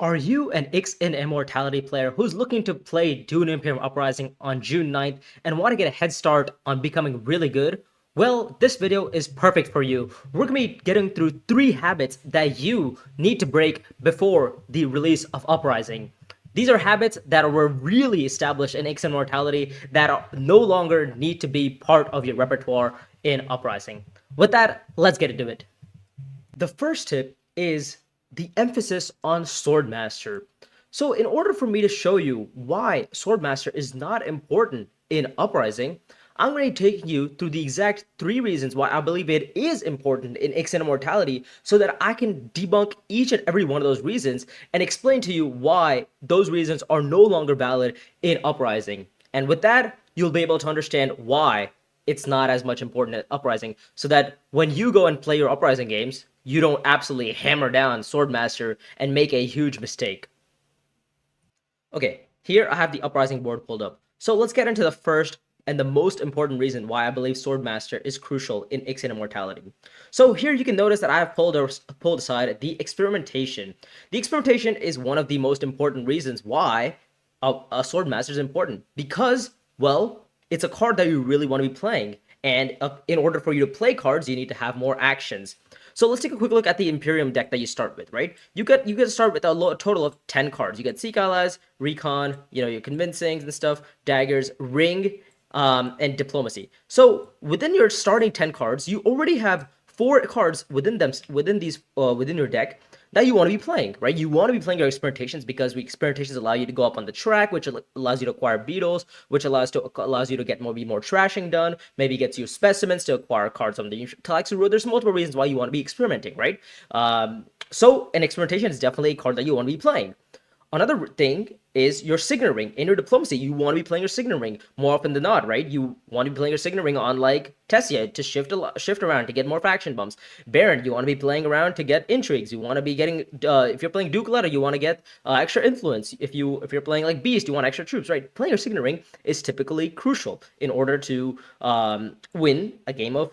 Are you an X in Immortality player who's looking to play Dune Imperium Uprising on June 9th and want to get a head start on becoming really good? Well, this video is perfect for you. We're going to be getting through 3 habits that you need to break before the release of Uprising. These are habits that were really established in X Immortality that no longer need to be part of your repertoire in Uprising. With that, let's get into it. The first tip is the emphasis on Swordmaster. So in order for me to show you why Swordmaster is not important in Uprising, I'm going to take you through the exact 3 reasons why I believe it is important in Ixen Immortality so that I can debunk each and every one of those reasons and explain to you why those reasons are no longer valid in Uprising. And with that, you'll be able to understand why it's not as much important at Uprising, so that when you go and play your Uprising games, you don't absolutely hammer down Swordmaster and make a huge mistake. Okay, here I have the Uprising board pulled up. So let's get into the first and the most important reason why I believe Swordmaster is crucial in Ixen Immortality. So here you can notice that I have pulled aside the experimentation. The experimentation is one of the most important reasons why a Swordmaster is important, because, well, it's a card that you really want to be playing, and in order for you to play cards, you need to have more actions. So let's take a quick look at the Imperium deck that you start with, right? You get to start with a total of 10 cards. You get Seek Allies, Recon, your Convincings and stuff, Daggers, Ring, and Diplomacy. So within your starting 10 cards, you already have 4 cards within your deck that you want to be playing, right? You want to be playing your experimentations because experimentations allow you to go up on the track, which allows you to acquire beetles, which allows you to get more trashing done, maybe gets you specimens to acquire cards on the Talaxi road. There's multiple reasons why you want to be experimenting, right? So an experimentation is definitely a card that you want to be playing. Another thing is your Signet Ring. In your Diplomacy, you want to be playing your Signet Ring more often than not, right? You want to be playing your Signet Ring on, like, Tessia to shift around to get more faction bumps. Baron, you want to be playing around to get intrigues. You want to be getting, if you're playing Duke Letter, you want to get extra influence. If you're playing, like, Beast, you want extra troops, right? Playing your Signet Ring is typically crucial in order to win a game of,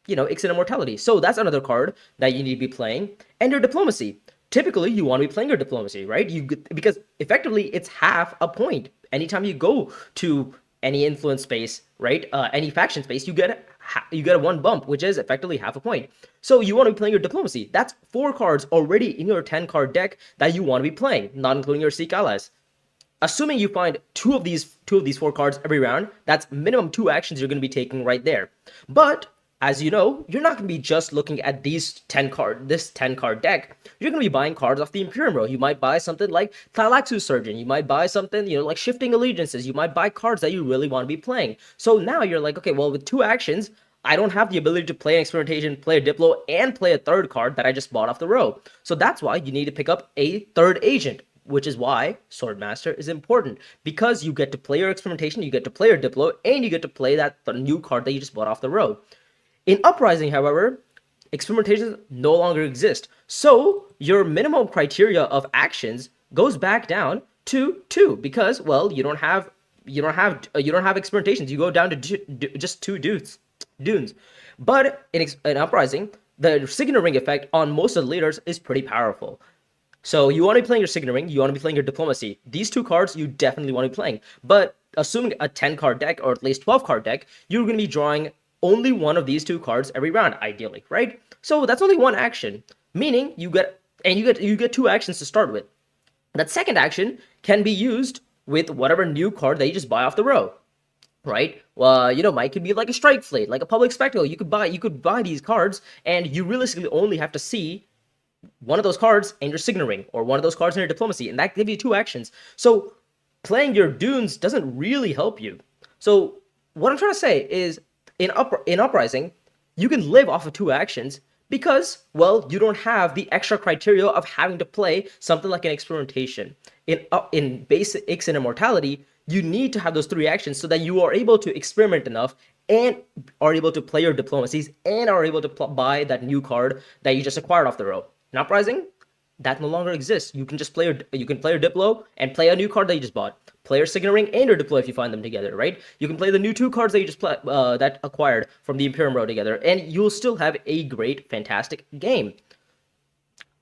Ixen Immortality. So that's another card that you need to be playing. And your Diplomacy. Typically, you want to be playing your Diplomacy, right? Because effectively, it's half a point. Anytime you go to any influence space, right, any faction space, you get a 1 bump, which is effectively half a point. So you want to be playing your Diplomacy. That's 4 cards already in your 10-card deck that you want to be playing, not including your Seek Allies. Assuming you find two of these 4 cards every round, that's minimum 2 actions you're going to be taking right there. But as you know, you're not going to be just looking at this 10-card deck. You're going to be buying cards off the Imperium row. You might buy something like Thylaxu Surgeon. You might buy something, like Shifting Allegiances. You might buy cards that you really want to be playing. So now you're like, okay, well, with 2 actions, I don't have the ability to play an experimentation, play a Diplo, and play a 3rd card that I just bought off the row. So that's why you need to pick up a 3rd agent, which is why Swordmaster is important, because you get to play your experimentation, you get to play your Diplo, and you get to play the new card that you just bought off the row. In Uprising, however, experimentations no longer exist. So your minimum criteria of actions goes back down to 2 because, well, you don't have experimentations. You go down to just 2 dunes. But in Uprising, the Signet Ring effect on most of the leaders is pretty powerful. So you want to be playing your Signet Ring, you want to be playing your Diplomacy. These 2 cards you definitely want to be playing. But assuming a 10-card deck or at least 12-card deck, you're going to be drawing only one of these 2 cards every round, ideally, right? So that's only 1 action, meaning you get 2 actions to start with. That second action can be used with whatever new card that you just buy off the row, right? Well, might could be like a Strike Fleet, like a Public Spectacle. You could buy these cards, and you realistically only have to see one of those cards in your Signet Ring or one of those cards in your Diplomacy, and that gives you 2 actions. So playing your dunes doesn't really help you. So what I'm trying to say is, in Uprising, you can live off of 2 actions because, well, you don't have the extra criteria of having to play something like an experimentation. In basic Ixen Immortality, you need to have those 3 actions so that you are able to experiment enough and are able to play your Diplomacies and are able to buy that new card that you just acquired off the row. In Uprising, that no longer exists. You can play your Diplo and play a new card that you just bought. Play your Signet Ring and your Diplo if you find them together, right? You can play the new 2 cards that you just that acquired from the Imperium row together, and you'll still have a great, fantastic game.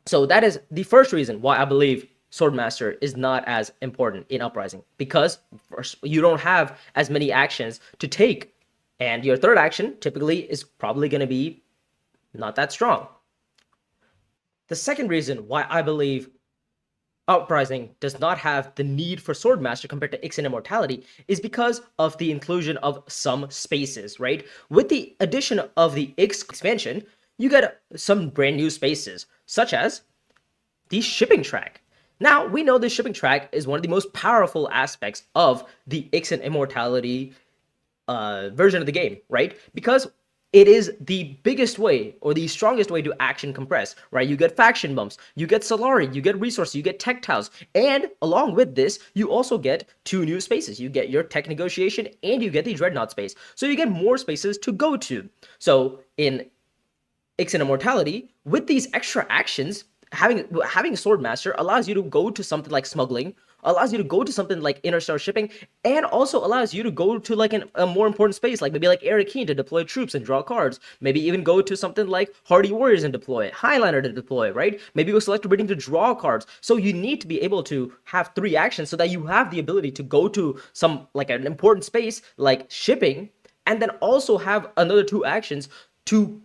So that is the first reason why I believe Swordmaster is not as important in Uprising because first, you don't have as many actions to take, and your third action typically is probably going to be not that strong. The second reason why I believe Uprising does not have the need for Swordmaster compared to Ix and Immortality is because of the inclusion of some spaces, right? With the addition of the Ix expansion, you get some brand new spaces, such as the shipping track. Now, we know the shipping track is one of the most powerful aspects of the Ix and Immortality version of the game, right? Because it is the biggest way or the strongest way to action compress, right? You get faction bumps, you get Solari, you get resources, you get tech tiles, and along with this, you also get two new spaces. You get your tech negotiation and you get the dreadnought space. So you get more spaces to go to. So in Ix and Immortality, with these extra actions, having Swordmaster allows you to go to something like smuggling, allows you to go to something like interstellar shipping, and also allows you to go to like a more important space, like maybe like Arakeen to deploy troops and draw cards. Maybe even go to something like Hardy Warriors and deploy it, Highliner to deploy, right? Maybe go select a reading to draw cards. So you need to be able to have three actions so that you have the ability to go to some like an important space like shipping, and then also have another two actions to,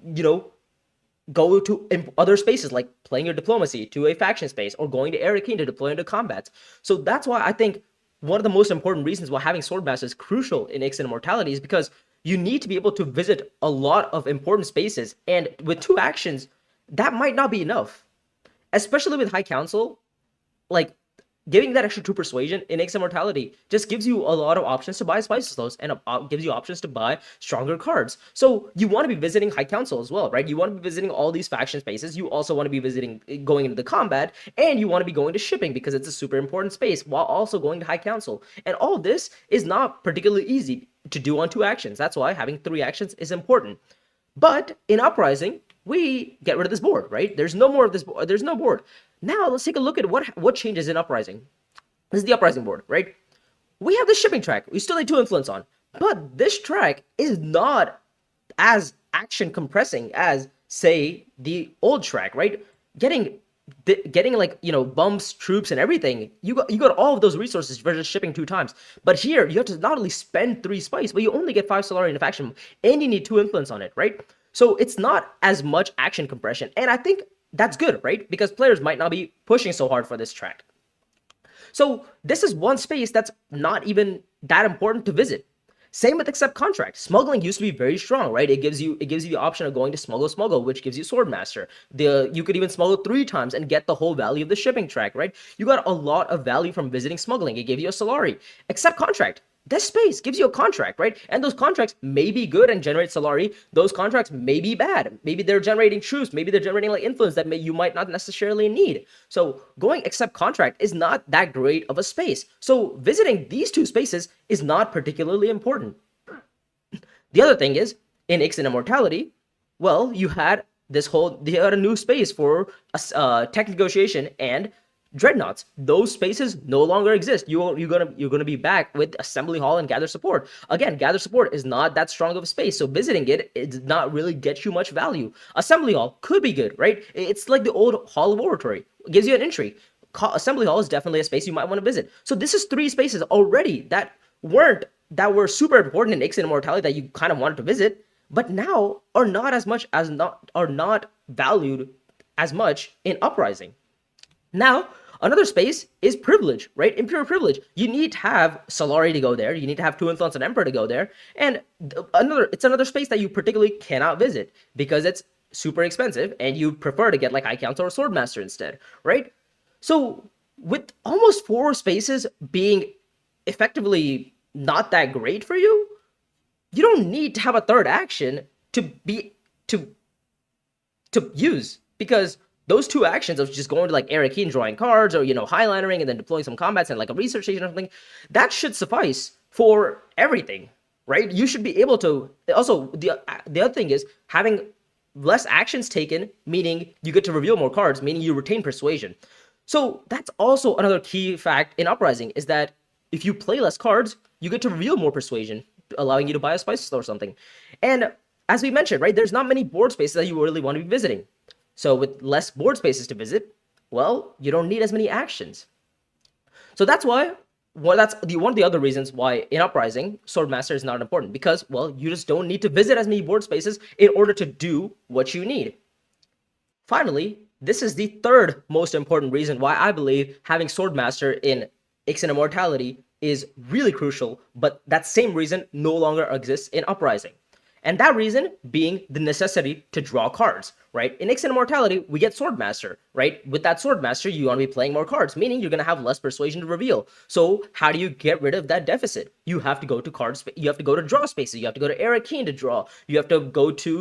go to other spaces like playing your diplomacy to a faction space or going to Arakeen to deploy into combat. So that's why I think one of the most important reasons why having Swordmaster is crucial in Ix and Immortality is because you need to be able to visit a lot of important spaces, and with two actions, that might not be enough. Especially with High Council, like giving that extra 2 persuasion in Ix Immortality just gives you a lot of options to buy spice slows and gives you options to buy stronger cards. So you want to be visiting High Council as well, right? You want to be visiting all these faction spaces. You also want to be visiting, going into the combat, and you want to be going to shipping because it's a super important space while also going to High Council. And all of this is not particularly easy to do on 2 actions. That's why having 3 actions is important. But in Uprising, we get rid of this board, right? There's no more of this board. There's no board. Now let's take a look at what changes in Uprising. This is the Uprising board, right? We have the shipping track. We still need 2 influence on. But this track is not as action compressing as, say, the old track, right? Getting like, bumps, troops, and everything, you got all of those resources versus shipping 2 times. But here, you have to not only spend 3 spice, but you only get 5 Solari in a faction, and you need 2 influence on it, right? So it's not as much action compression, and I think that's good, right? Because players might not be pushing so hard for this track. So this is one space that's not even that important to visit. Same with accept contract. Smuggling used to be very strong, right? It gives you the option of going to smuggle, which gives you Swordmaster. You could even smuggle 3 times and get the whole value of the shipping track, right? You got a lot of value from visiting smuggling. It gave you a Solari. Accept contract. This space gives you a contract, right? And those contracts may be good and generate Solari. Those contracts may be bad. Maybe they're generating troops. Maybe they're generating like influence that you might not necessarily need. So going accept contract is not that great of a space. So visiting these 2 spaces is not particularly important. The other thing is, in Ix and Immortality, well, you had a new space for tech negotiation and dreadnoughts. Those spaces no longer exist. You're gonna be back with Assembly Hall and Gather Support. Again, Gather Support is not that strong of a space, so visiting it does not really get you much value. Assembly Hall could be good, right? It's like the old Hall of Oratory. It gives you an entry. Assembly Hall is definitely a space you might want to visit. So this is 3 spaces already that were super important in Ix and Immortality that you kind of wanted to visit, but now are not valued as much in Uprising. Now, another space is privilege, right? Imperial privilege. You need to have Solari to go there. You need to have 2 influence on Emperor to go there. And it's another space that you particularly cannot visit because it's super expensive and you prefer to get like High Council or Swordmaster instead, right? So with almost 4 spaces being effectively not that great for you, you don't need to have a third action to use, because those 2 actions of just going to like Arakeen drawing cards or, highlinering and then deploying some combats and like a research station or something, that should suffice for everything, right? You should be able to. Also, the other thing is having less actions taken, meaning you get to reveal more cards, meaning you retain persuasion. So that's also another key fact in Uprising, is that if you play less cards, you get to reveal more persuasion, allowing you to buy a spice or something. And as we mentioned, right, there's not many board spaces that you really want to be visiting. So with less board spaces to visit, well, you don't need as many actions. So that's why, well, that's one of the other reasons why in Uprising, Swordmaster is not important, because, well, you just don't need to visit as many board spaces in order to do what you need. Finally, this is the third most important reason why I believe having Swordmaster in Ixen Immortality is really crucial, but that same reason no longer exists in Uprising. And that reason being the necessity to draw cards, right? In Ixen Immortality, we get Swordmaster, right? With that Swordmaster, you want to be playing more cards, meaning you're going to have less persuasion to reveal. So how do you get rid of that deficit? You have to go to cards, you have to go to draw spaces, you have to go to Era Keen to draw, you have to go to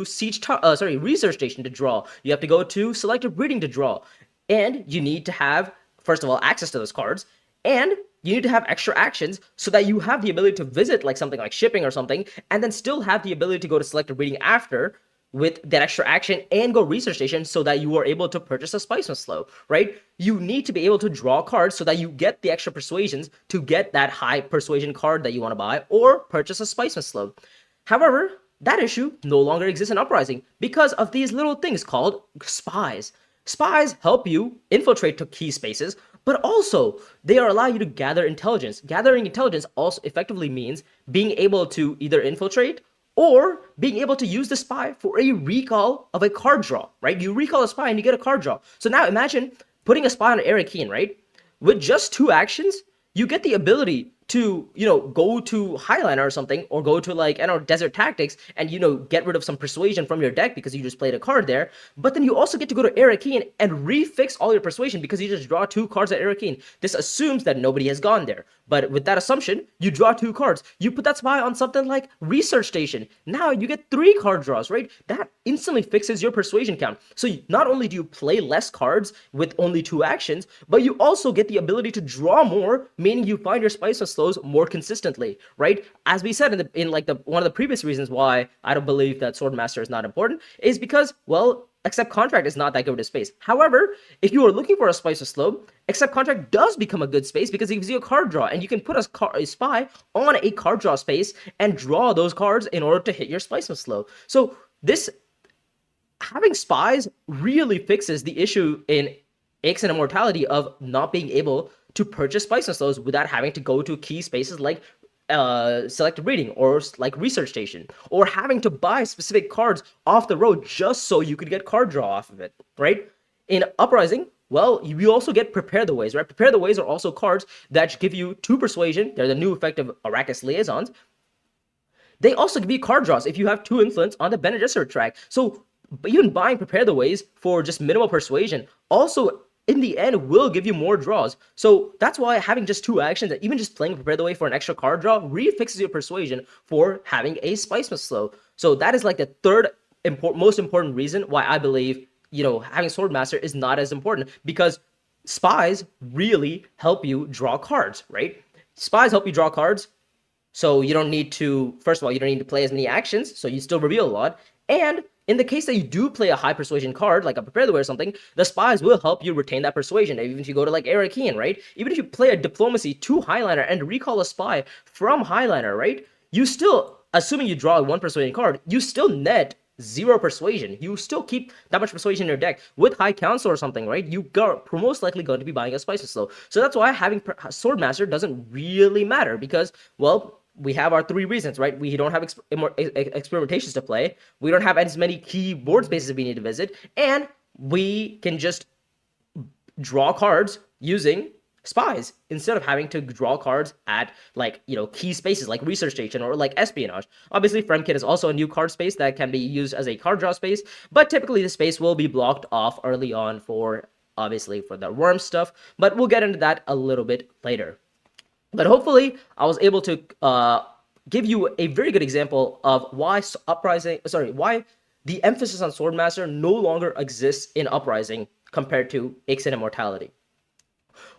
Research Station to draw, you have to go to Selective Breeding to draw, and you need to have, first of all, access to those cards, and you need to have extra actions so that you have the ability to visit like something like shipping or something, and then still have the ability to go to selective reading after with that extra action and go research station so that you are able to purchase a Spice Slow, right? You need to be able to draw cards so that you get the extra persuasions to get that high persuasion card that you want to buy or purchase a Spice Slow. However, that issue no longer exists in Uprising because of these little things called spies. Spies help you infiltrate to key spaces, but also they allow you to gather intelligence. Gathering intelligence also effectively means being able to either infiltrate or being able to use the spy for a recall of a card draw, right? You recall a spy and you get a card draw. So now imagine putting a spy on Eric Keen, right? With just 2 actions, you get the ability to, go to Highliner or something, or go to like, Desert Tactics and, get rid of some persuasion from your deck because you just played a card there. But then you also get to go to Era Keen and refix all your persuasion because you just draw 2 cards at Era Keen. This assumes that nobody has gone there. But with that assumption, you draw 2 cards. You put that spy on something like Research Station. Now you get 3 card draws, right? That instantly fixes your persuasion count. So not only do you play less cards with only 2 actions, but you also get the ability to draw more, meaning you find your Spice Slows more consistently, right? As we said in one of the previous reasons why I don't believe that Swordmaster is not important is because, well, Accept Contract is not that good of a space. However, if you are looking for a Spice Slow, Accept Contract does become a good space because it gives you a card draw, and you can put a spy on a card draw space and draw those cards in order to hit your Spice Slow. So this, having spies really fixes the issue in Ixen Immortality of not being able to purchase Spice Slows without having to go to key spaces like selective reading or like Research Station, or having to buy specific cards off the road just so you could get card draw off of it, right? In Uprising, well, you also get Prepare the Ways, right? Prepare the Ways are also cards that give you 2 persuasion. They're the new effective Arrakis liaisons. They also give you card draws if you have 2 influence on the Bene Gesserit track. So even buying Prepare the Ways for just minimal persuasion also in the end will give you more draws. So that's why having just 2 actions, and even just playing Prepare the Way for an extra card draw, refixes your persuasion for having a Spice Slow. So that is like the third most important reason why I believe, having Swordmaster is not as important, because spies really help you draw cards, right? Spies help you draw cards, so you don't need to, first of all, you don't need to play as many actions, so you still reveal a lot. And in the case that you do play a high persuasion card, like a Prepare the Way or something, the spies will help you retain that persuasion, even if you go to like Era Keen, right? Even if you play a Diplomacy to Highliner and recall a spy from Highliner, right? You still, assuming you draw 1 persuasion card, you still net 0 persuasion. You still keep that much persuasion in your deck. With High Council or something, right? You are most likely going to be buying a Spice Slow. So that's why having Swordmaster doesn't really matter, because, well, we have our 3 reasons, right? We don't have experimentations to play. We don't have as many key board spaces we need to visit. And we can just draw cards using spies instead of having to draw cards at, like, key spaces like Research Station or like Espionage. Obviously, Fremkit is also a new card space that can be used as a card draw space, but typically the space will be blocked off early on for, obviously, for the worm stuff. But we'll get into that a little bit later. But hopefully, I was able to give you a very good example of why why the emphasis on Swordmaster no longer exists in Uprising compared to Ixen Immortality.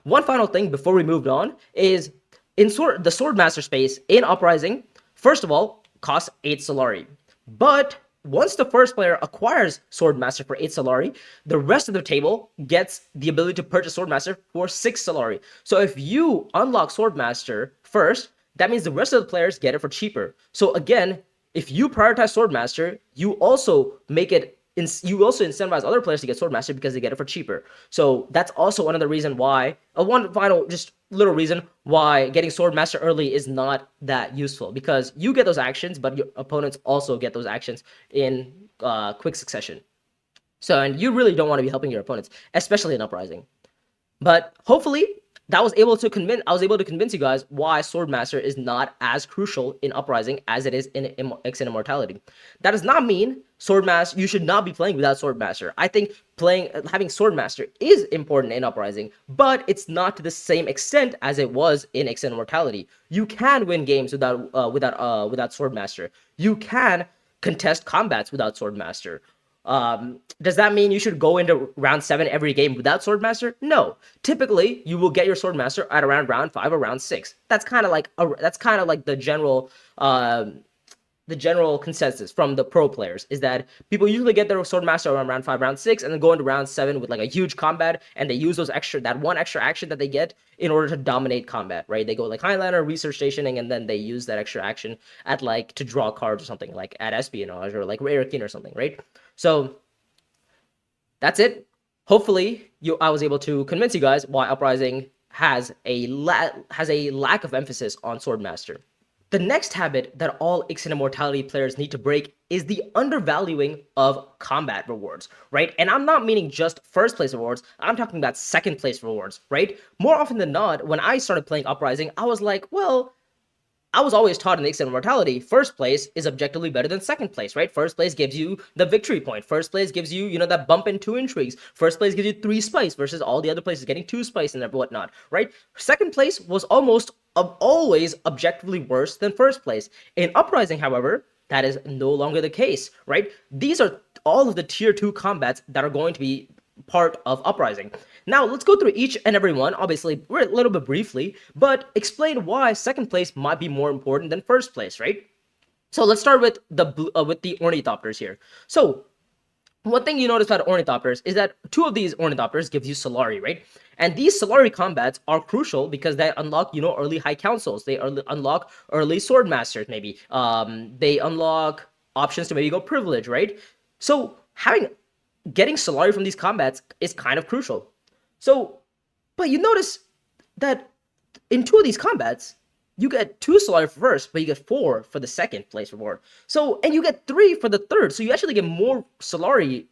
One final thing before we moved on is the Swordmaster space in Uprising, first of all, costs 8 Solari. But once the first player acquires Swordmaster for 8 Solari, the rest of the table gets the ability to purchase Swordmaster for 6 Solari. So if you unlock Swordmaster first, that means the rest of the players get it for cheaper. So again, if you prioritize Swordmaster, you also make it you also incentivize other players to get Swordmaster because they get it for cheaper. So that's also another reason why, one final just little reason why getting Swordmaster early is not that useful, because you get those actions, but your opponents also get those actions in quick succession. So, and you really don't want to be helping your opponents, especially in Uprising. But hopefully, I was able to convince you guys why Swordmaster is not as crucial in Uprising as it is in X and Immortality. That does not mean Swordmaster, you should not be playing without Swordmaster. I think having Swordmaster is important in Uprising, but it's not to the same extent as it was in X and Immortality. You can win games without Swordmaster. You can contest combats without Swordmaster. Does that mean you should go into round 7 every game without Swordmaster? No. Typically, you will get your Swordmaster at around round 5 or round 6. That's kind of like the general consensus from the pro players, is that people usually get their Swordmaster around round 5, round 6, and then go into round 7 with like a huge combat, and they use that one extra action that they get in order to dominate combat, right? They go like Highlander, research stationing, and then they use that extra action at like to draw cards or something, like at espionage or like rare king or something, right? So that's it. Hopefully, I was able to convince you guys why Uprising has a lack of emphasis on Swordmaster. The next habit that all Ix and Immortality players need to break is the undervaluing of combat rewards, right? And I'm not meaning just first place rewards, I'm talking about second place rewards, right? More often than not, when I started playing Uprising, I was like, well, I was always taught in Ix and Immortality, first place is objectively better than second place, right? First place gives you the victory point. First place gives you, that bump in 2 intrigues. First place gives you 3 spice versus all the other places getting 2 spice and whatnot, right? Second place was almost always objectively worse than first place. In Uprising, however, that is no longer the case, right? These are all of the tier 2 combats that are going to be part of Uprising. Now, let's go through each and every one, obviously, a little bit briefly, but explain why second place might be more important than first place, right? So let's start with the Ornithopters here. So one thing you notice about Ornithopters is that 2 of these Ornithopters give you Solari, right? And these Solari combats are crucial because they unlock, early High Councils. They unlock early Swordmasters, maybe. They unlock options to maybe go Privilege, right? So getting Solari from these combats is kind of crucial. So, but you notice that in 2 of these combats, you get 2 Solari for first, but you get 4 for the second place reward. So, and you get 3 for the third. So you actually get more Solari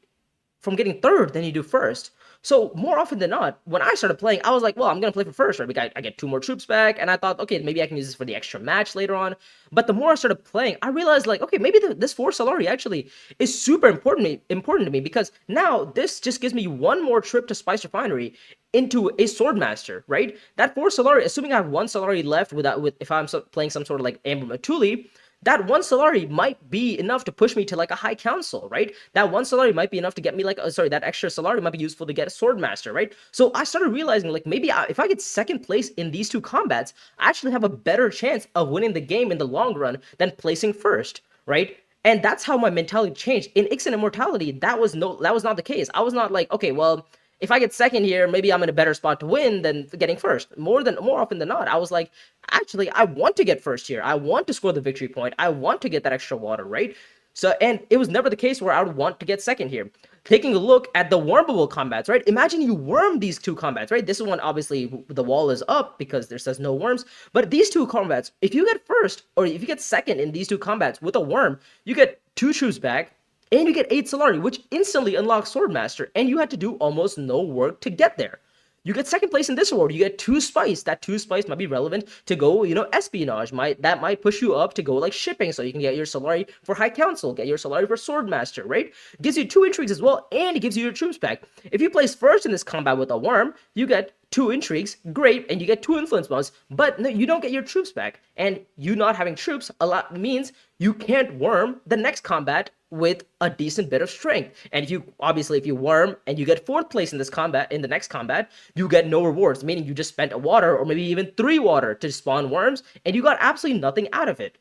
from getting third than you do first. So more often than not, when I started playing, I was like, well, I'm going to play for first, right? Because I get 2 more troops back. And I thought, okay, maybe I can use this for the extra match later on. But the more I started playing, I realized like, okay, maybe this 4 Solari actually is super important to me, because now this just gives me 1 more trip to Spice Refinery into a Swordmaster, right? That 4 Solari, assuming I have 1 Solari left if I'm playing some sort of like Amber Matuli, that 1 Solari might be enough to push me to like a High Council, right? That 1 Solari might be enough to get me like, that extra Solari might be useful to get a Swordmaster, right? So I started realizing like maybe if I get second place in these 2 combats, I actually have a better chance of winning the game in the long run than placing first, right? And that's how my mentality changed. In Ix and Immortality, that was not the case. I was not like, okay, well, if I get second here, maybe I'm in a better spot to win than getting first. More often than not, I was like, actually, I want to get first here. I want to score the victory point. I want to get that extra water, right? So, and it was never the case where I would want to get second here. Taking a look at the wormable combats, right? Imagine you worm these 2 combats, right? This one, obviously, the wall is up because there says no worms. But these 2 combats, if you get first, or if you get second in these 2 combats with a worm, you get 2 troops back, and you get 8 Solari, which instantly unlocks Swordmaster, and you had to do almost no work to get there. You get second place in this award. You get 2 spice. That 2 spice might be relevant to go, espionage. That might push you up to go like shipping, so you can get your Solari for High Council, get your Solari for Swordmaster, right? Gives you 2 intrigues as well, and it gives you your troops back. If you place first in this combat with a worm, you get 2 intrigues, great, and you get 2 influence bonus, but no, you don't get your troops back. And you not having troops means you can't worm the next combat with a decent bit of strength. And if you worm and you get 4th place in the next combat, you get no rewards, meaning you just spent a water or maybe even 3 water to spawn worms, and you got absolutely nothing out of it.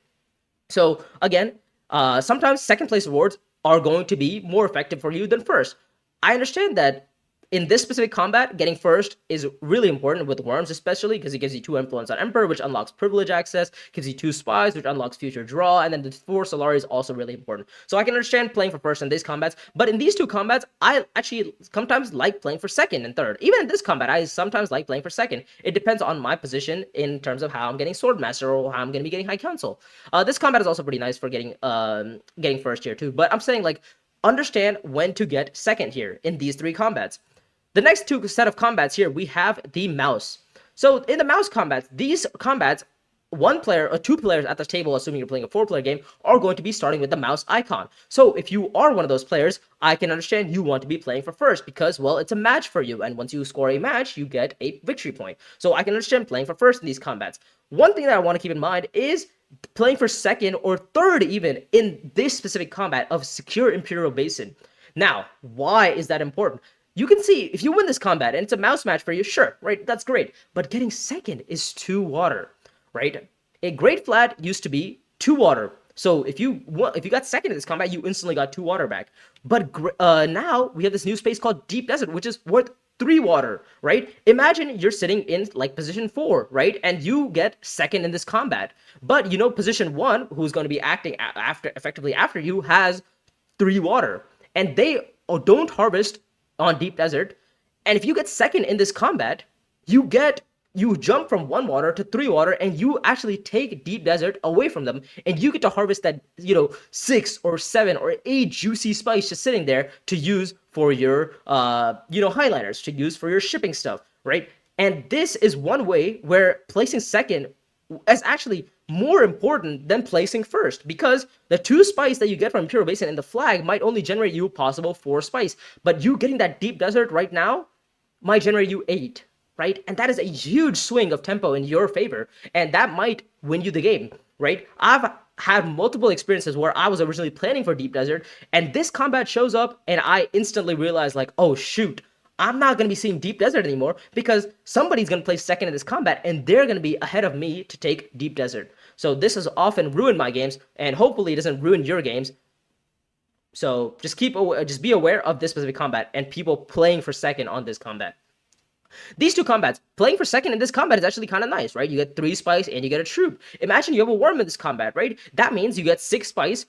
So again, sometimes second place rewards are going to be more effective for you than first. I understand that in this specific combat, getting first is really important with worms, especially because it gives you 2 influence on Emperor, which unlocks privilege access, gives you 2 spies, which unlocks future draw, and then the 4 Solari is also really important. So I can understand playing for first in these combats, but in these 2 combats, I actually sometimes like playing for second and third. Even in this combat, I sometimes like playing for second. It depends on my position in terms of how I'm getting Swordmaster or how I'm going to be getting High Council. This combat is also pretty nice for getting first here too, but I'm saying like understand when to get second here in these 3 combats. The next 2 set of combats here, we have the mouse. So in the mouse combats, these combats, 1 player or 2 players at the table, assuming you're playing a 4-player game, are going to be starting with the mouse icon. So if you are one of those players, I can understand you want to be playing for first because, well, it's a match for you. And once you score a match, you get a victory point. So I can understand playing for first in these combats. One thing that I want to keep in mind is playing for second or third even in this specific combat of secure Imperial Basin. Now, why is that important? You can see if you win this combat and it's a mouse match for you, sure, right? That's great. But getting second is 2 water, right? A great flat used to be 2 water. So if you got second in this combat, you instantly got 2 water back. But now we have this new space called Deep Desert, which is worth 3 water, right? Imagine you're sitting in like position 4, right? And you get second in this combat. But you know position 1, who's going to be acting effectively after you, has 3 water. And they don't harvest on Deep Desert, and if you get second in this combat, you jump from 1 water to 3 water, and you actually take Deep Desert away from them, and you get to harvest that 6 or 7 or 8 juicy spice just sitting there to use for your highlighters, to use for your shipping stuff, right? And this is one way where placing second is actually more important than placing first, because the 2 spice that you get from Imperial Basin and the flag might only generate you possible 4 spice, but you getting that Deep Desert right now might generate you 8, right? And that is a huge swing of tempo in your favor, and that might win you the game, right? I've had multiple experiences where I was originally planning for Deep Desert, and this combat shows up, and I instantly realized like, oh shoot, I'm not going to be seeing Deep Desert anymore because somebody's going to place second in this combat and they're going to be ahead of me to take Deep Desert. So this has often ruined my games, and hopefully it doesn't ruin your games. So just be aware of this specific combat and people playing for second on this combat. These 2 combats, playing for second in this combat is actually kind of nice, right? You get 3 spice and you get a troop. Imagine you have a worm in this combat, right? That means you get 6 spice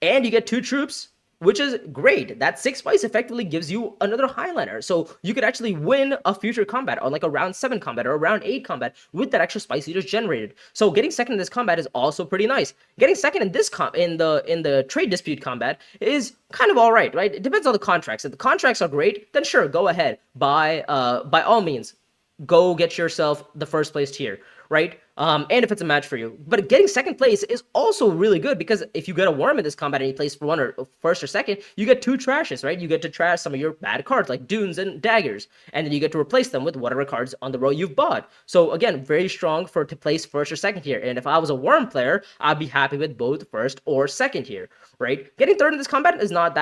and you get 2 troops, which is great. That 6 spice effectively gives you another highliner. So you could actually win a future combat on like a round 7 combat or a round 8 combat with that extra spice you just generated. So getting second in this combat is also pretty nice. Getting second in this in the trade dispute combat is kind of all right, right? It depends on the contracts. If the contracts are great, then sure, go ahead. By all means, go get yourself the first place tier, right? And if it's a match for you. But getting second place is also really good because if you get a worm in this combat and you place for 1 or first or second, you get 2 trashes, right? You get to trash some of your bad cards like dunes and daggers, and then you get to replace them with whatever cards on the row you've bought. So again, very strong to place first or second here. And if I was a worm player, I'd be happy with both first or second here, right? Getting third in this combat is not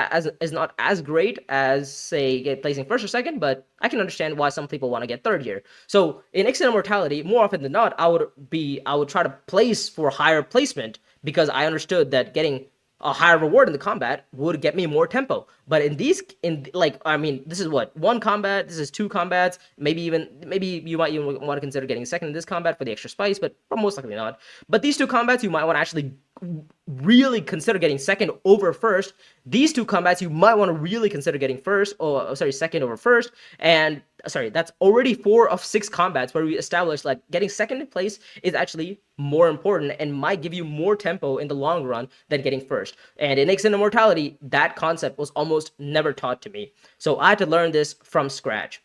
as great as say placing first or second, but I can understand why some people want to get third here. So in Ixen Immortality, more often than not, I would try to place for higher placement because I understood that getting a higher reward in the combat would get me more tempo. But this is what, 1 combat, this is 2 combats, maybe you might even want to consider getting second in this combat for the extra spice, but most likely not. But these 2 combats you might want to actually really consider getting second over first. These 2 combats you might want to really consider getting second over first. And that's already 4 of 6 combats where we established that getting second in place is actually more important and might give you more tempo in the long run than getting first. And in Ixen Immortality, that concept was almost never taught to me. So I had to learn this from scratch.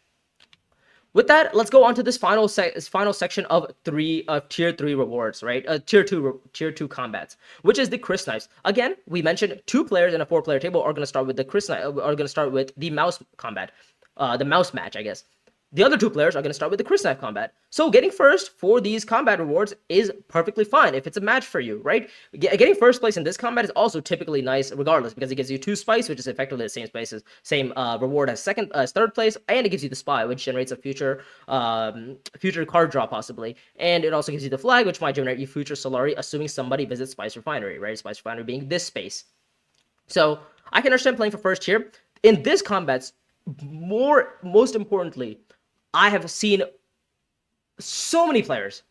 With that, let's go on to this final section of tier 3 rewards, right? Tier 2 combats, which is the Chris knives. Again, we mentioned 2 players in a 4-player table are going to start with the Chris knife, are going to start with the mouse combat, the mouse match, I guess. The other 2 players are going to start with the Chris knife combat. So getting first for these combat rewards is perfectly fine if it's a match for you, right? Getting first place in this combat is also typically nice regardless because it gives you 2 spice, which is effectively the same reward as third place, and it gives you the spy, which generates a future card draw possibly, and it also gives you the flag, which might generate you future Solari, assuming somebody visits Spice Refinery, right? Spice Refinery being this space. So I can understand playing for first here. In this combat, most importantly, I have seen so many players.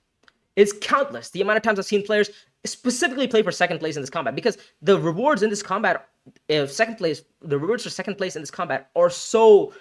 It's countless the amount of times I've seen players specifically play for second place in this combat, because the rewards in this combat, if second place, the rewards for second place in this combat are so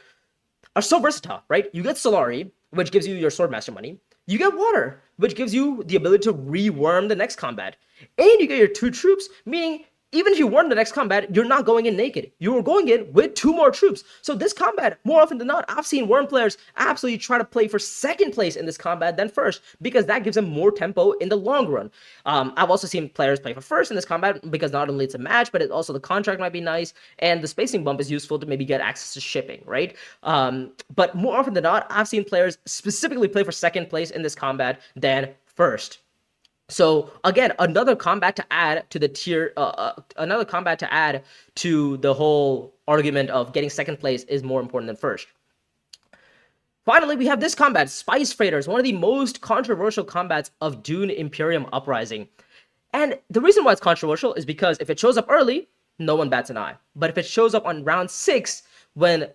versatile, right? You get Solari, which gives you your Swordmaster money. You get Water, which gives you the ability to reworm the next combat. And you get your 2 troops, meaning even if you won the next combat, you're not going in naked. You are going in with 2 more troops. So this combat, more often than not, I've seen Worm players absolutely try to play for second place in this combat than first, because that gives them more tempo in the long run. I've also seen players play for first in this combat because not only it's a match, but it also the contract might be nice, and the spacing bump is useful to maybe get access to shipping, right? But more often than not, I've seen players specifically play for second place in this combat than first. So again, another combat to add to the tier, another combat to add to the whole argument of getting second place is more important than first. Finally, we have this combat, Spice Freighters, one of the most controversial combats of Dune Imperium Uprising. And the reason why it's controversial is because if it shows up early, no one bats an eye. But if it shows up on round 6, when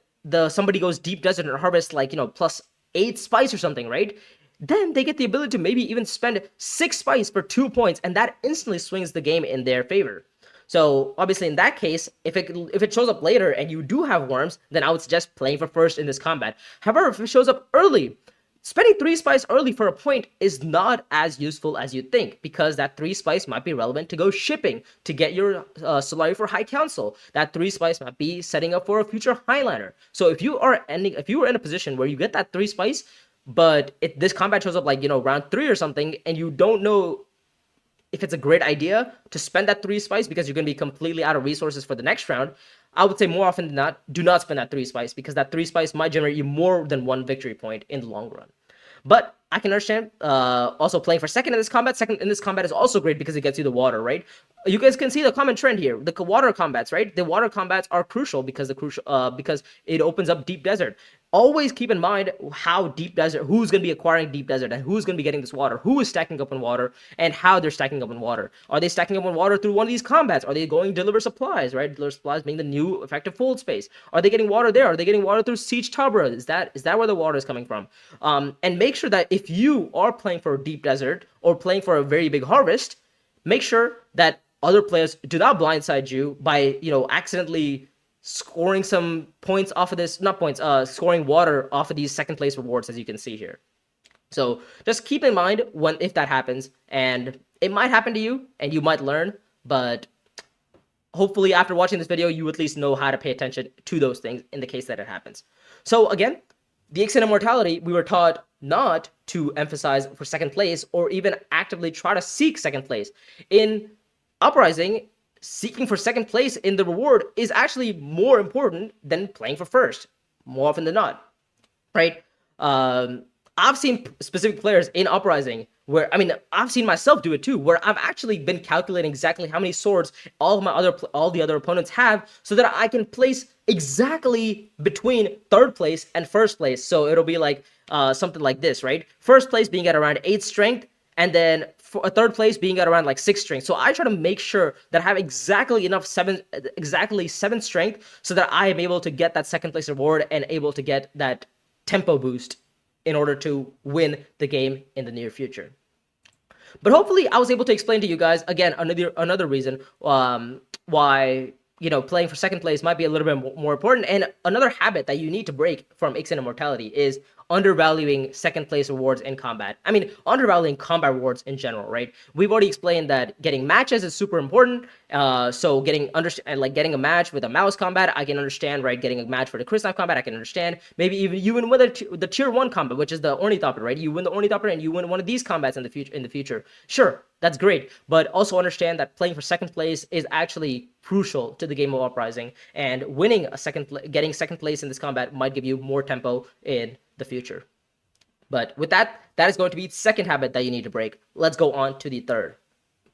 somebody goes deep desert and harvests like, +8 spice or something, right? Then they get the ability to maybe even spend 6 spice for 2 points, and that instantly swings the game in their favor. So obviously in that case, if it shows up later and you do have worms, then I would suggest playing for first in this combat. However, if it shows up early, spending 3 spice early for a point is not as useful as you'd think, because that 3 spice might be relevant to go shipping, to get your Solari for High Council. That 3 spice might be setting up for a future Highliner. So if you are in a position where you get that 3 spice, but this combat shows up like, round 3 or something, and you don't know if it's a great idea to spend that 3 spice because you're going to be completely out of resources for the next round, I would say more often than not, do not spend that 3 spice, because that 3 spice might generate you more than 1 victory point in the long run. But I can understand also playing for second in this combat. Second in this combat is also great because it gets you the water, right? You guys can see the common trend here. The water combats, right? The water combats are crucial because because it opens up deep desert. Always keep in mind how deep desert, who's going to be acquiring deep desert, and who's going to be getting this water, who is stacking up in water, and how they're stacking up in water. Are they stacking up in water through one of these combats? Are they going to deliver supplies, right? Deliver supplies being the new effective fold space. Are they getting water there? Are they getting water through Siege Tabra? Is that where the water is coming from? And make sure that if you are playing for a deep desert or playing for a very big harvest, make sure that other players do not blindside you by, accidentally scoring some points off of this, not points, scoring water off of these second place rewards, as you can see here. So just keep in mind if that happens, and it might happen to you and you might learn, but hopefully after watching this video, you at least know how to pay attention to those things in the case that it happens. So again, the Ixen Immortality, we were taught not to emphasize for second place or even actively try to seek second place. In Uprising, seeking for second place in the reward is actually more important than playing for first, more often than not, right? I've seen specific players in Uprising where, I've seen myself do it too, where I've actually been calculating exactly how many swords all the other opponents have, so that I can place exactly between third place and first place. So it'll be like something like this, right? First place being at around 8 strength, and then for a third place being at around like 6 strength. So I try to make sure that I have exactly 7 strength, so that I am able to get that second place reward and able to get that tempo boost in order to win the game in the near future. But hopefully I was able to explain to you guys, again, another reason why, playing for second place might be a little bit more important. And another habit that you need to break from Ixen Immortality is undervaluing second place rewards in combat. Undervaluing combat rewards in general, right? We've already explained that getting matches is super important. So getting a match with a mouse combat, I can understand, right? Getting a match for the Chris Knife combat, I can understand. Maybe even you win the tier 1 combat, which is the Ornithopter, right? You win the Ornithopter and you win one of these combats in the future. Sure, that's great, but also understand that playing for second place is actually crucial to the game of Uprising, and getting second place in this combat might give you more tempo in the future. But with that is going to be the second habit that you need to break. Let's go on to the third.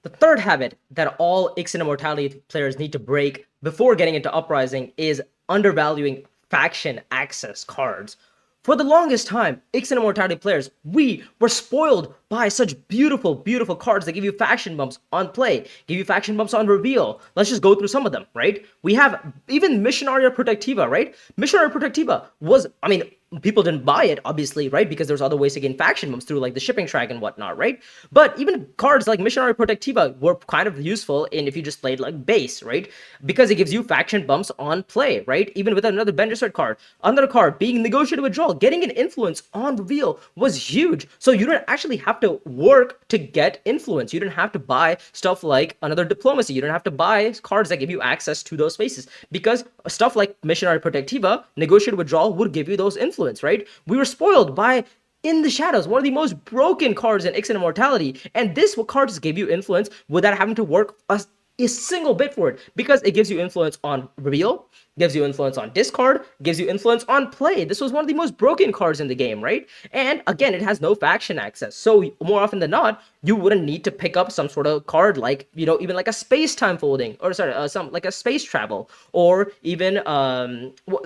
The third habit that all Ixen Immortality players need to break before getting into Uprising is undervaluing faction access cards. For the longest time, Ix and Immortality players, we were spoiled by such beautiful, beautiful cards that give you faction bumps on play, give you faction bumps on reveal. Let's just go through some of them, right? We have even Missionaria Protectiva, right? Missionaria Protectiva was, I mean, people didn't buy it, obviously, right? Because there's other ways to gain faction bumps through like the shipping track and whatnot, right? But even cards like Missionary Protectiva were kind of useful in if you just played like base, right? Because it gives you faction bumps on play, right? Even with another Benderset card. Another card being Negotiated Withdrawal, getting an influence on reveal was huge. So you didn't actually have to work to get influence. You didn't have to buy stuff like another Diplomacy. You didn't have to buy cards that give you access to those spaces because stuff like Missionary Protectiva, Negotiated Withdrawal would give you those influence, right? We were spoiled by In the Shadows, one of the most broken cards in Ix and Immortality, and this card just gave you influence without having to work a single bit for it because it gives you influence on reveal, gives you influence on discard, gives you influence on play. This was one of the most broken cards in the game, right? And again, it has no faction access. So more often than not, you wouldn't need to pick up some sort of card like, you know, even like a space-time folding, or sorry, some like a space travel, or even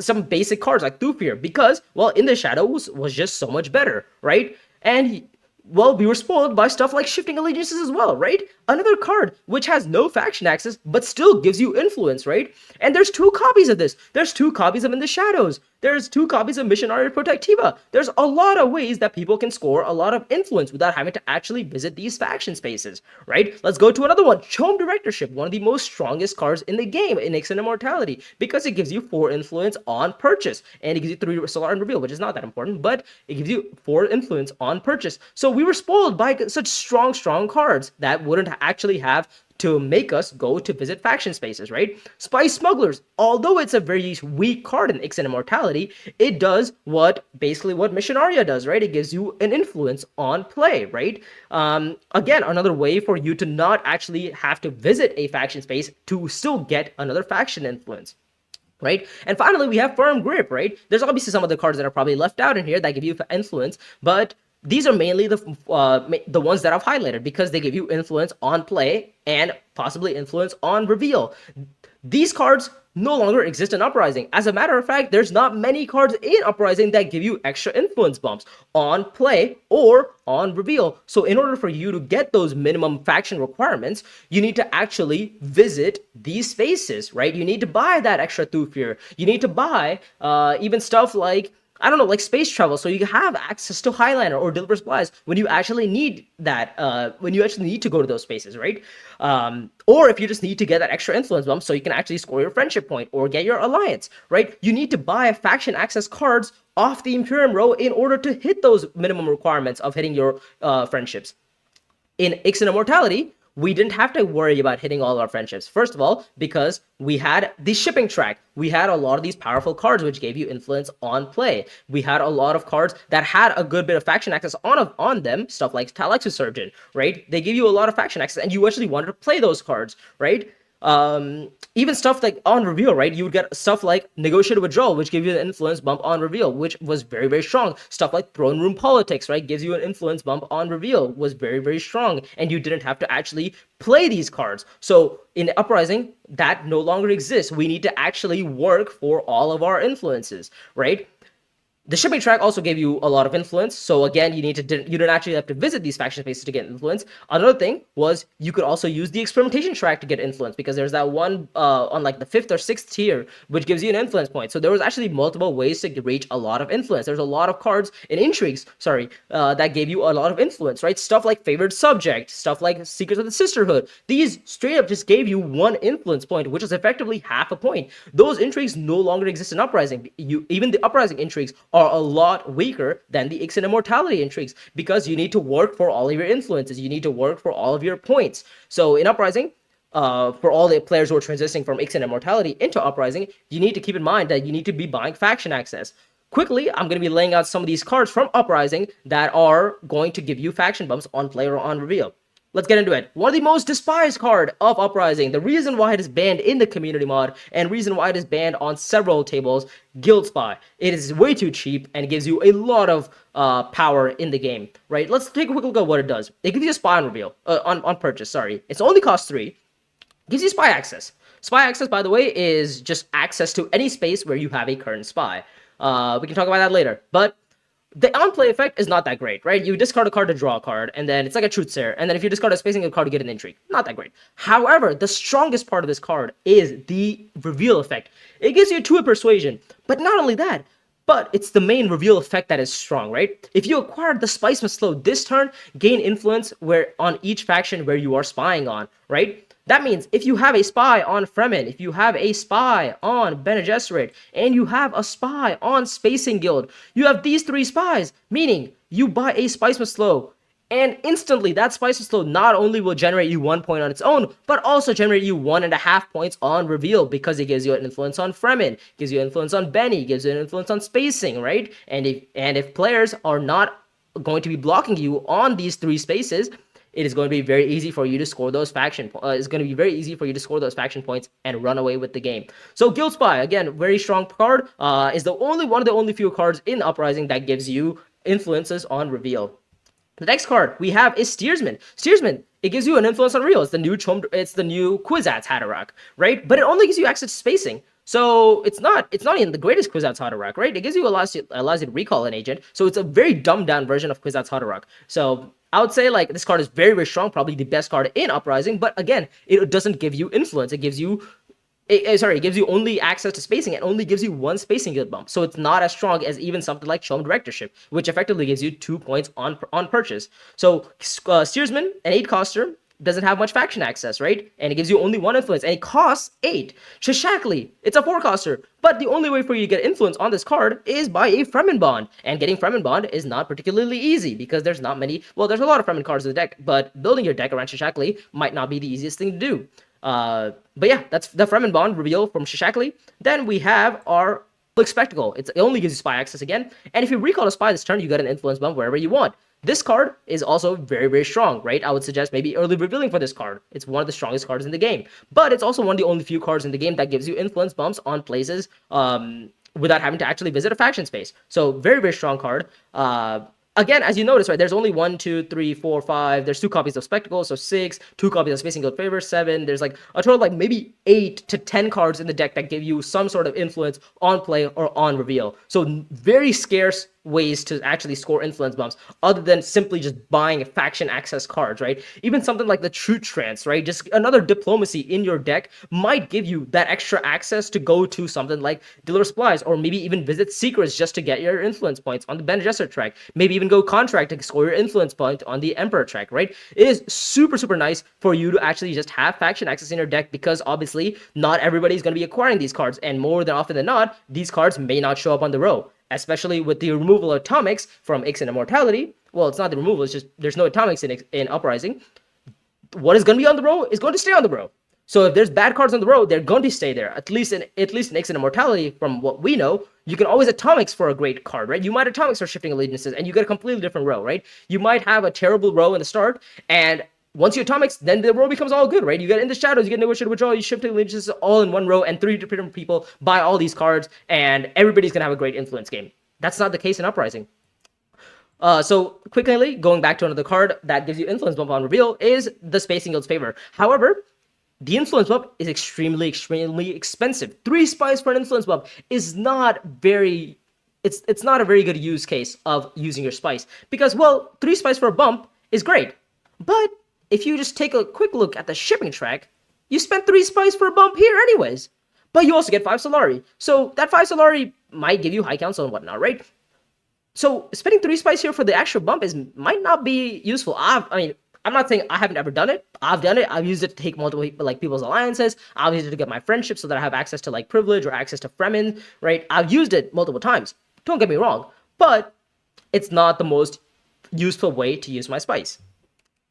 some basic cards like Thufir, because, well, In the Shadows was just so much better, right? And well, we were spoiled by stuff like Shifting Allegiances as well, right? Another card which has no faction access, but still gives you influence, right? And there's 2 copies of this. There's 2 copies of In the Shadows. There's 2 copies of Missionaria Protectiva. There's a lot of ways that people can score a lot of influence without having to actually visit these faction spaces, right? Let's go to another one. Chome Directorship, one of the most strongest cards in the game in Ix and Immortality, because it gives you 4 influence on purchase, and it gives you 3 Solar and Reveal, which is not that important, but it gives you 4 influence on purchase. So we were spoiled by such strong cards that wouldn't actually have to make us go to visit faction spaces, right? Spice Smugglers, although it's a very weak card in Ix and Immortality, it does basically what Missionaria does, right? It gives you an influence on play, right? Again, another way for you to not actually have to visit a faction space to still get another faction influence, right? And finally, we have Firm Grip, right? There's obviously some other cards that are probably left out in here that give you influence, but these are mainly the ones that I've highlighted because they give you influence on play and possibly influence on reveal. These cards no longer exist in Uprising. As a matter of fact, there's not many cards in Uprising that give you extra influence bumps on play or on reveal. So in order for you to get those minimum faction requirements, you need to actually visit these spaces, right? You need to buy that extra Thufir. You need to buy even stuff like, I don't know, like space travel, so you have access to Highliner or Deliver Supplies when you actually need that, when you actually need to go to those spaces, right? Or if you just need to get that extra influence bump so you can actually score your friendship point or get your alliance, right? You need to buy faction access cards off the Imperium row in order to hit those minimum requirements of hitting your friendships. In Ix and Immortality, we didn't have to worry about hitting all our friendships. First of all, because we had the shipping track. We had a lot of these powerful cards which gave you influence on play. We had a lot of cards that had a good bit of faction access on them, stuff like Talexus Surgeon, right? They give you a lot of faction access, and you actually wanted to play those cards, right? Even stuff like on reveal, right? You would get stuff like Negotiated Withdrawal, which gives you an influence bump on reveal, which was very, very strong. Stuff like Throne Room Politics, right? Gives you an influence bump on reveal, was very, very strong. And you didn't have to actually play these cards. So in Uprising, that no longer exists. We need to actually work for all of our influences, right? The shipping track also gave you a lot of influence, so again, you didn't actually have to visit these faction spaces to get influence. Another thing was you could also use the experimentation track to get influence, because there's that one on like the 5th or 6th tier which gives you an influence point. So there was actually multiple ways to reach a lot of influence. There's a lot of cards in intrigues, that gave you a lot of influence, right? Stuff like Favored Subject, stuff like Secrets of the Sisterhood. These straight up just gave you 1 influence point, which is effectively half a point. Those intrigues no longer exist in Uprising. Even the Uprising intrigues are a lot weaker than the Ix and Immortality intrigues, because you need to work for all of your influences. You need to work for all of your points. So in Uprising, for all the players who are transitioning from Ix and Immortality into Uprising, you need to keep in mind that you need to be buying faction access. Quickly, I'm going to be laying out some of these cards from Uprising that are going to give you faction bumps on play or on reveal. Let's get into it. One of the most despised card of Uprising, the reason why it is banned in the community mod, and reason why it is banned on several tables, Guild Spy. It is way too cheap and gives you a lot of power in the game, right? Let's take a quick look at what it does. It gives you a spy on reveal, on purchase, sorry. It's only cost 3. Gives you spy access. Spy access, by the way, is just access to any space where you have a current spy. We can talk about that later, but The on-play effect is not that great, right? You discard a card to draw a card, and then it's like a truth stare, and then if you discard a spacing card to get an intrigue. Not that great. However, the strongest part of this card is the reveal effect. It gives you 2 persuasion, but not only that, but it's the main reveal effect that is strong, right? If you acquire the Spice Must Slow this turn, gain influence where on each faction where you are spying on, right? That means if you have a spy on Fremen, if you have a spy on Bene Gesserit, and you have a spy on Spacing Guild, you have these 3 spies, meaning you buy a Spice Must Slow, and instantly that Spice Must Slow not only will generate you 1 point on its own, but also generate you 1.5 points on reveal because it gives you an influence on Fremen, gives you an influence on Benny, gives you an influence on spacing, right? And if players are not going to be blocking you on these 3 spaces, it is going to be very easy for you to score those it's going to be very easy for you to score those faction points and run away with the game. So Guild Spy, again, very strong card. Is the only one of the only few cards in Uprising that gives you influences on reveal. The next card we have is Steersman. Steersman, it gives you an influence on reveal. It's the new Kwisatz Haderach, right? But it only gives you access to spacing. So it's not even the greatest Kwisatz Haderach, right? It gives you allows you to recall an agent. So it's a very dumbed down version of Kwisatz Haderach. So I would say like this card is very, very strong, probably the best card in Uprising, but again, it doesn't give you influence. It gives you it gives you only access to spacing and only gives you 1 spacing guild bump. So it's not as strong as even something like Chom Directorship, which effectively gives you 2 points on purchase. So Steersman, an 8-coster, doesn't have much faction access, right? And it gives you only 1 influence, and it costs 8. Shishakli, it's a 4-coster, but the only way for you to get influence on this card is by a Fremen Bond, and getting Fremen Bond is not particularly easy because there's not many, well, there's a lot of Fremen cards in the deck, but building your deck around Shishakli might not be the easiest thing to do. But yeah, that's the Fremen Bond reveal from Shishakli. Then we have our Public Spectacle. It only gives you spy access again, and if you recall a spy this turn, you get an influence bump wherever you want. This card is also very, very strong, right? I would suggest maybe early revealing for this card. It's one of the strongest cards in the game, but it's also one of the only few cards in the game that gives you influence bumps on places without having to actually visit a faction space. So very, very strong card. Again, as you notice, right, there's only 1, 2, 3, 4, 5. There's 2 copies of Spectacle, so 6. 2 copies of Spacing Guild Favor, 7. There's like a total like maybe 8 to 10 cards in the deck that give you some sort of influence on play or on reveal. So very scarce ways to actually score influence bumps other than simply just buying faction access cards, right? Even something like the Truth Trance, right? Just another diplomacy in your deck might give you that extra access to go to something like Deliver Supplies, or maybe even visit Secrets just to get your influence points on the Bene Gesserit track. Maybe even go Contract to score your influence point on the Emperor track, right? It is super, super nice for you to actually just have faction access in your deck because obviously not everybody is going to be acquiring these cards, and more than often than not, these cards may not show up on the row. Especially with the removal of atomics from Ix and Immortality. Well, it's not the removal, it's just there's no atomics in Uprising. What is going to be on the row is going to stay on the row. So if there's bad cards on the row, they're going to stay there. At least in Ix and Immortality, from what we know, you can always atomics for a great card, right? You might atomics for Shifting Allegiances, and you get a completely different row, right? You might have a terrible row in the start, and once you atomics, then the row becomes all good, right? You get In the Shadows, you get Negotiated Withdrawal, you Shifting Allegiances all in one row, and 3 different people buy all these cards, and everybody's going to have a great influence game. That's not the case in Uprising. So quickly, going back to another card that gives you influence bump on reveal is the Spacing Guild's Favor. However, the influence bump is extremely, extremely expensive. 3 spies for an influence bump is not very... It's not a very good use case of using your spice. Because, well, 3 spies for a bump is great. But if you just take a quick look at the shipping track, you spent 3 spice for a bump here anyways. But you also get 5 Solari. So that 5 Solari might give you high council and whatnot, right? So spending 3 spice here for the actual bump might not be useful. I'm not saying I haven't ever done it. I've done it. I've used it to take multiple people's alliances. I've used it to get my friendship so that I have access to like privilege or access to Fremen, right? I've used it multiple times. Don't get me wrong, but it's not the most useful way to use my spice.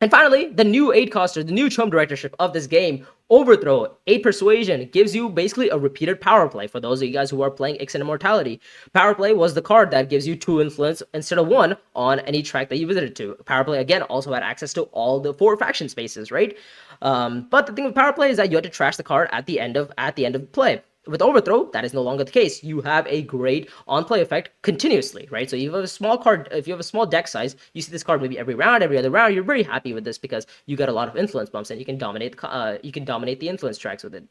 And finally, the new 8-coster, the new Chom Directorship of this game, Overthrow, 8 Persuasion, gives you basically a repeated power play for those of you guys who are playing Ix and Immortality. Power play was the card that gives you 2 influence instead of 1 on any track that you visited to. Power play, again, also had access to all the 4 faction spaces, right? But the thing with power play is that you had to trash the card at the end of play. With Overthrow, that is no longer the case. You have a great on-play effect continuously, right? So if you have a small card, if you have a small deck size, you see this card maybe every round, every other round. You're very happy with this because you get a lot of influence bumps and you can dominate the influence tracks with it.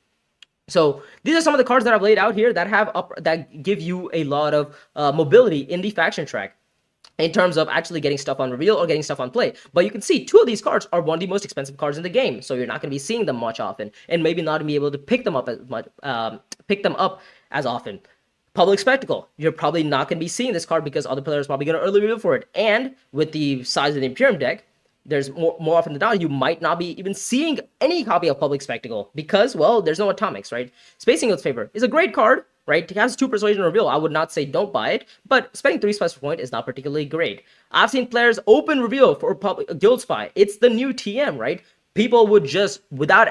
So these are some of the cards that I've laid out here that give you a lot of mobility in the faction track. in terms of actually getting stuff on reveal or getting stuff on play. But you can see two of these cards are one of the most expensive cards in the game, so you're not going to be seeing them much often, and maybe not be able to pick them up as much, as often. Public Spectacle, you're probably not going to be seeing this card because other players are probably going to early reveal for it. And with the size of the Imperium deck, there's more often than not, you might not be even seeing any copy of Public Spectacle because, well, there's no atomics, right? Spacing Guild's Favor is a great card, right? It has 2 Persuasion Reveal. I would not say don't buy it, but spending 3 spice per point is not particularly great. I've seen players open reveal for Guild Spy. It's the new TM, right? People would just, without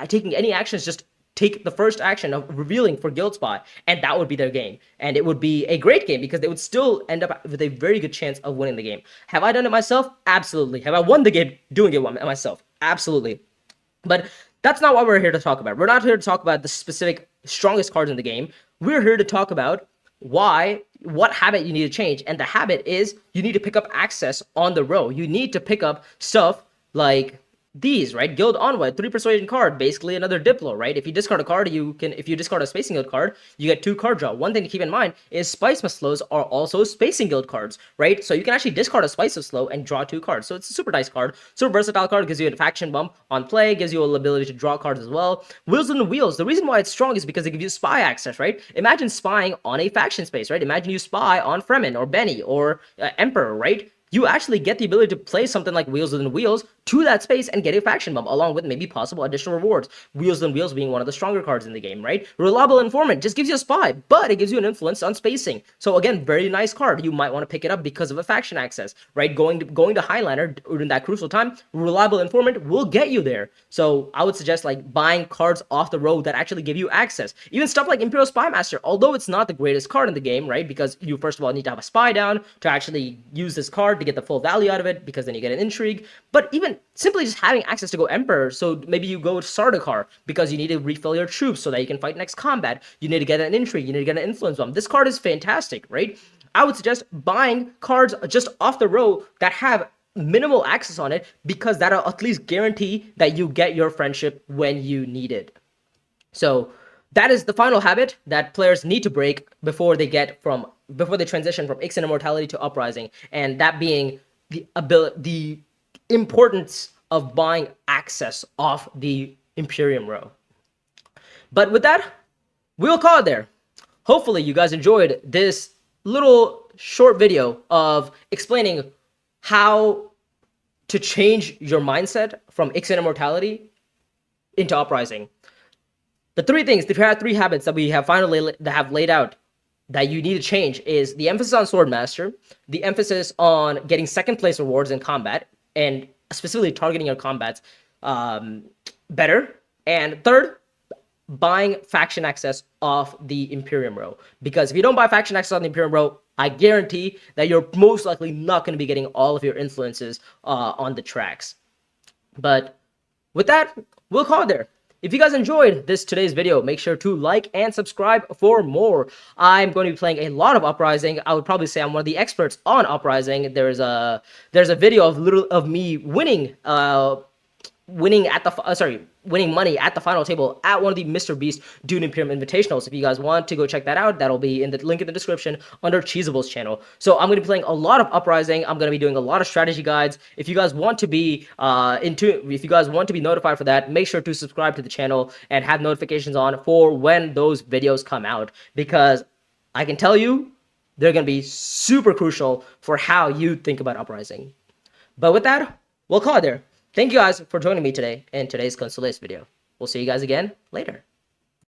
taking any actions, just take the first action of revealing for Guild Spy, and that would be their game. And it would be a great game because they would still end up with a very good chance of winning the game. Have I done it myself? Absolutely. Have I won the game doing it myself? Absolutely. But that's not what we're here to talk about. We're not here to talk about the specific strongest cards in the game. We're here to talk about what habit you need to change. And the habit is you need to pick up access on the row. You need to pick up stuff like these, right? Guild Envoy, 3 Persuasion card, basically another Diplo, right? If you discard a card, if you discard a Spacing Guild card, you get 2 card draw. One thing to keep in mind is Spice Must Slows are also Spacing Guild cards, right? So you can actually discard a Spice of Slow and draw 2 cards. So it's a super nice card. Super versatile card, gives you a faction bump on play, gives you the ability to draw cards as well. Wheels on the Wheels, the reason why it's strong is because it gives you spy access, right? Imagine spying on a faction space, right? Imagine you spy on Fremen or Benny or Emperor, right? You actually get the ability to play something like Wheels Within Wheels to that space and get a faction bump, along with maybe possible additional rewards. Wheels Within Wheels being one of the stronger cards in the game, right? Reliable Informant just gives you a spy, but it gives you an influence on spacing. So again, very nice card. You might want to pick it up because of a faction access, right? Going to Highliner during that crucial time, Reliable Informant will get you there. So I would suggest like buying cards off the road that actually give you access. Even stuff like Imperial Spy Master, although it's not the greatest card in the game, right? Because you first of all need to have a spy down to actually use this card to get the full value out of it, because then you get an intrigue. But even simply just having access to go Emperor, so maybe you go to Sardaukar because you need to refill your troops so that you can fight next combat. You need to get an intrigue, you need to get an influence bomb. This card is fantastic, right? I would suggest buying cards just off the row that have minimal access on it, because that'll at least guarantee that you get your friendship when you need it. So that is the final habit that players need to break before they transition from Ixen Immortality to Uprising, and that being the importance of buying access off the Imperium row. But with that, we'll call it there. Hopefully you guys enjoyed this little short video of explaining how to change your mindset from Ixen Immortality into Uprising. The 3 habits that we have finally laid out that you need to change is the emphasis on Swordmaster, the emphasis on getting second place rewards in combat, and specifically targeting your combats better, and third, buying faction access off the Imperium row. Because if you don't buy faction access on the Imperium row, I guarantee that you're most likely not going to be getting all of your influences on the tracks. But with that, we'll call it there. If you guys enjoyed today's video, make sure to like and subscribe for more. I'm going to be playing a lot of Uprising. I would probably say I'm one of the experts on Uprising. There's a video of me winning winning money at the final table at one of the Mr. Beast Dune Imperium Invitationals. If you guys want to go check that out, that'll be in the link in the description under Cheeseable's channel. So I'm going to be playing a lot of Uprising. I'm going to be doing a lot of strategy guides. If you guys want to be if you guys want to be notified for that, make sure to subscribe to the channel and have notifications on for when those videos come out, because I can tell you they're going to be super crucial for how you think about Uprising. But with that, we'll call it there. Thank you guys for joining me today in today's Consoles video. We'll see you guys again later.